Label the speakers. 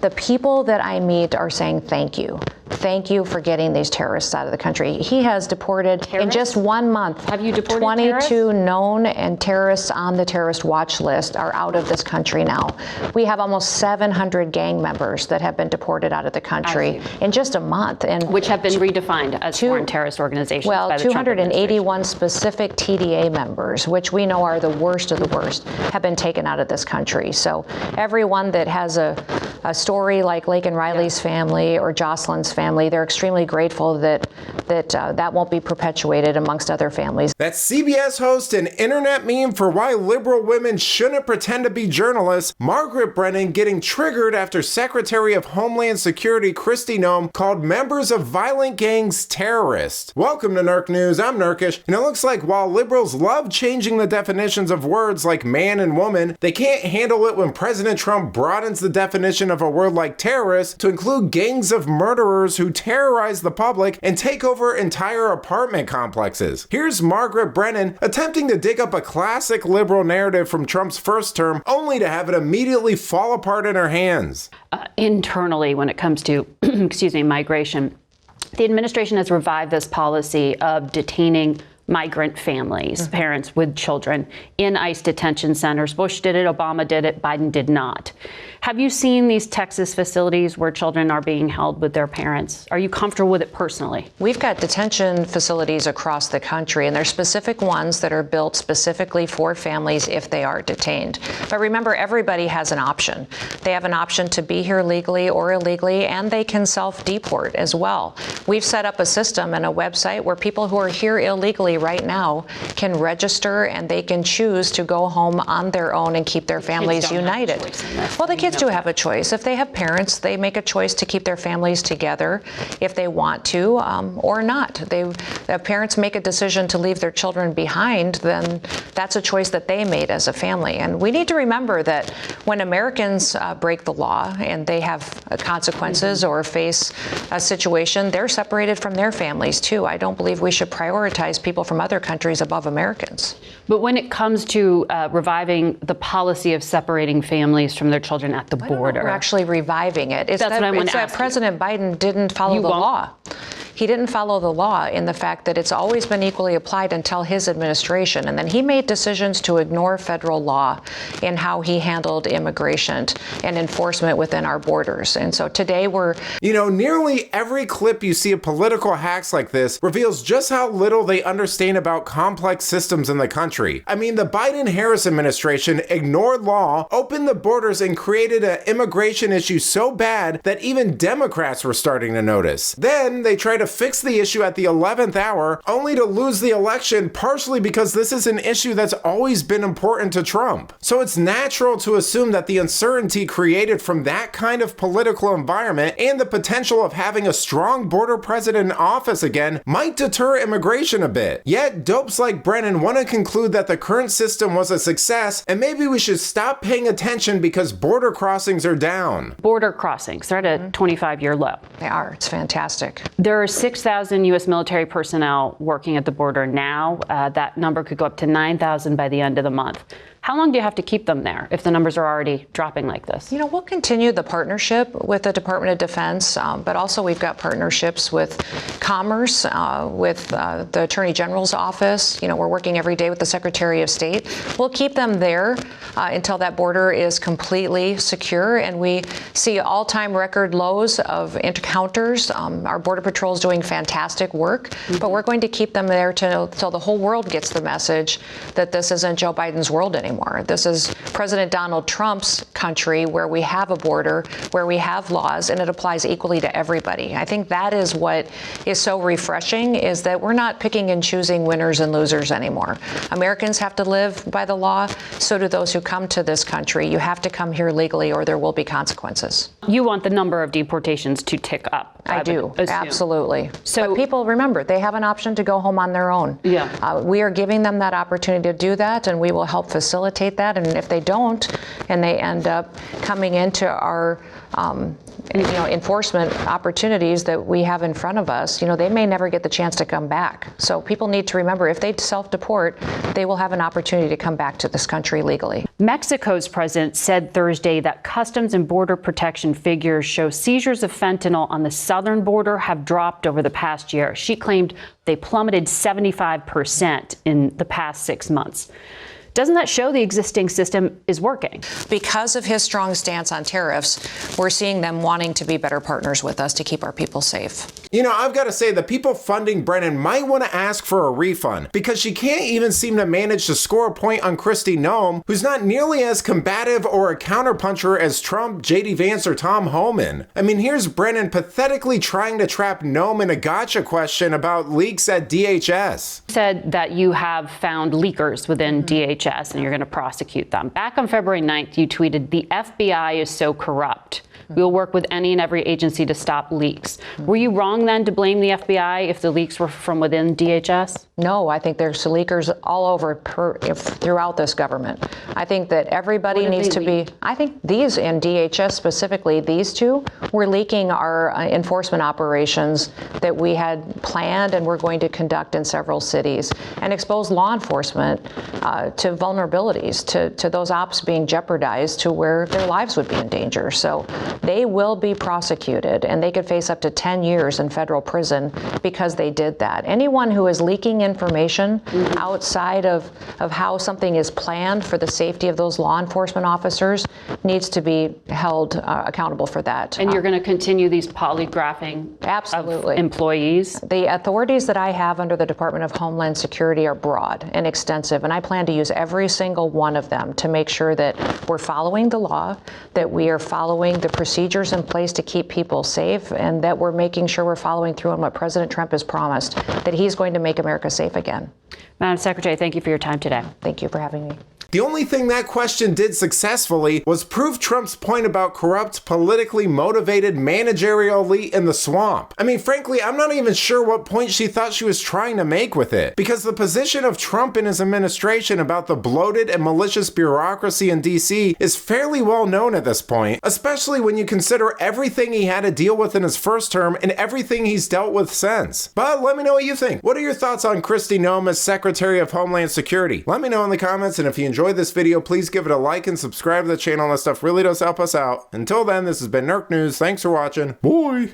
Speaker 1: The people that I meet are saying thank you. Thank you for getting these terrorists out of the country. He has deported in just 1 month.
Speaker 2: Have you deported
Speaker 1: 22
Speaker 2: terrorists?
Speaker 1: known and terrorists on the terrorist watch list are out of this country now. We have almost 700 gang members that have been deported out of the country in just a month. And
Speaker 2: which have been redefined as foreign terrorist organizations by the Trump
Speaker 1: 281 specific TDA members, which we know are the worst of the worst, have been taken out of this country. So everyone that has a story like Laken Riley's family or Jocelyn's family, they're extremely grateful that won't be perpetuated amongst other families.
Speaker 3: That's CBS host and internet meme for why liberal women shouldn't pretend to be journalists, Margaret Brennan, getting triggered after Secretary of Homeland Security Kristi Noem called members of violent gangs terrorists. Welcome to Nerk News. I'm Nerkish, and it looks like while liberals love changing the definitions of words like man and woman, they can't handle it when President Trump broadens the definition of a word like terrorist to include gangs of murderers who terrorize the public and take over entire apartment complexes. Here's Margaret Brennan attempting to dig up a classic liberal narrative from Trump's first term, only to have it immediately fall apart in her hands.
Speaker 2: Internally, when it comes to, migration, the administration has revived this policy of detaining migrant families, parents with children, in ICE detention centers. Bush did it, Obama did it, Biden did not. Have you seen these Texas facilities where children are being held with their parents? Are you comfortable with it personally?
Speaker 1: We've got detention facilities across the country, and there's specific ones that are built specifically for families if they are detained. But remember, everybody has an option. They have an option to be here legally or illegally, and they can self-deport as well. We've set up a system and a website where people who are here illegally right now can register, and they can choose to go home on their own and keep their families united. Well, the kids do have a choice. If they have parents, they make a choice to keep their families together if they want to, or not. If parents make a decision to leave their children behind, then that's a choice that they made as a family. And we need to remember that when Americans break the law and they have consequences or face a situation, they're separated from their families too. I don't believe we should prioritize people from other countries above Americans.
Speaker 2: But when it comes to reviving the policy of separating families from their children at the border,
Speaker 1: we're actually reviving it.
Speaker 2: That's what I want to ask you.
Speaker 1: President Biden didn't follow the law. He didn't follow the law in the fact that it's always been equally applied until his administration. And then he made decisions to ignore federal law in how he handled immigration and enforcement within our borders. And so today we're...
Speaker 3: nearly every clip you see of political hacks like this reveals just how little they understand about complex systems in the country. I mean, the Biden-Harris administration ignored law, opened the borders, and created an immigration issue so bad that even Democrats were starting to notice. Then they tried to fix the issue at the 11th hour, only to lose the election, partially because this is an issue that's always been important to Trump. So it's natural to assume that the uncertainty created from that kind of political environment and the potential of having a strong border president in office again might deter immigration a bit. Yet dopes like Brennan want to conclude that the current system was a success, and maybe we should stop paying attention because border crossings are down.
Speaker 2: Border crossings, they're at a 25-year low.
Speaker 1: They are. It's fantastic.
Speaker 2: There are 6,000 U.S. military personnel working at the border now. That number could go up to 9,000 by the end of the month. How long do you have to keep them there if the numbers are already dropping like this?
Speaker 1: We'll continue the partnership with the Department of Defense, but also we've got partnerships with Commerce, with the Attorney General's office. We're working every day with the Secretary of State. We'll keep them there until that border is completely secure, and we see all-time record lows of encounters. Our Border Patrol is doing fantastic work, but we're going to keep them there till the whole world gets the message that this isn't Joe Biden's world anymore. This is President Donald Trump's country, where we have a border, where we have laws, and it applies equally to everybody. I think that is what is so refreshing, is that we're not picking and choosing winners and losers anymore. Americans have to live by the law. So do those who come to this country. You have to come here legally or there will be consequences.
Speaker 2: You want the number of deportations to tick up.
Speaker 1: I do. Absolutely.
Speaker 2: So
Speaker 1: but people, remember, they have an option to go home on their own.
Speaker 2: Yeah.
Speaker 1: We are giving them that opportunity to do that, and we will help facilitate facilitate that. And if they don't, and they end up coming into our enforcement opportunities that we have in front of us, they may never get the chance to come back. So people need to remember, if they self-deport, they will have an opportunity to come back to this country legally.
Speaker 2: Mexico's president said Thursday that Customs and Border Protection figures show seizures of fentanyl on the southern border have dropped over the past year. She claimed they plummeted 75% in the past 6 months. Doesn't that show the existing system is working?
Speaker 1: Because of his strong stance on tariffs, we're seeing them wanting to be better partners with us to keep our people safe.
Speaker 3: I've got to say, the people funding Brennan might want to ask for a refund, because she can't even seem to manage to score a point on Kristi Noem, who's not nearly as combative or a counterpuncher as Trump, J.D. Vance, or Tom Homan. Here's Brennan pathetically trying to trap Noem in a gotcha question about leaks at DHS.
Speaker 2: Said that you have found leakers within DHS and you're going to prosecute them. Back on February 9th, you tweeted, "The FBI is so corrupt. We will work with any and every agency to stop leaks." Were you wrong then to blame the FBI if the leaks were from within DHS?
Speaker 1: No, I think there's leakers all over throughout this government. I think that everybody needs to be, I think these in DHS specifically, these two were leaking our enforcement operations that we had planned and we're going to conduct in several cities, and expose law enforcement to vulnerabilities, to those ops being jeopardized to where their lives would be in danger. So they will be prosecuted, and they could face up to 10 years in federal prison because they did that. Anyone who is leaking information outside of how something is planned for the safety of those law enforcement officers needs to be held accountable for that.
Speaker 2: And you're going to continue these polygraphing
Speaker 1: absolutely
Speaker 2: of employees?
Speaker 1: The authorities that I have under the Department of Homeland Security are broad and extensive, and I plan to use every single one of them to make sure that we're following the law, that we are following the procedures in place to keep people safe, and that we're making sure we're following through on what President Trump has promised, that he's going to make America safe again.
Speaker 2: Madam Secretary, thank you for your time today.
Speaker 1: Thank you for having me.
Speaker 3: The only thing that question did successfully was prove Trump's point about corrupt, politically motivated managerial elite in the swamp. Frankly, I'm not even sure what point she thought she was trying to make with it, because the position of Trump and his administration about the bloated and malicious bureaucracy in DC is fairly well known at this point, especially when you consider everything he had to deal with in his first term and everything he's dealt with since. But let me know what you think. What are your thoughts on Kristi Noem as Secretary of Homeland Security? Let me know in the comments, and if you enjoyed this video, please give it a like and subscribe to the channel. That stuff really does help us out. Until then, this has been Nerk News. Thanks for watching. Bye!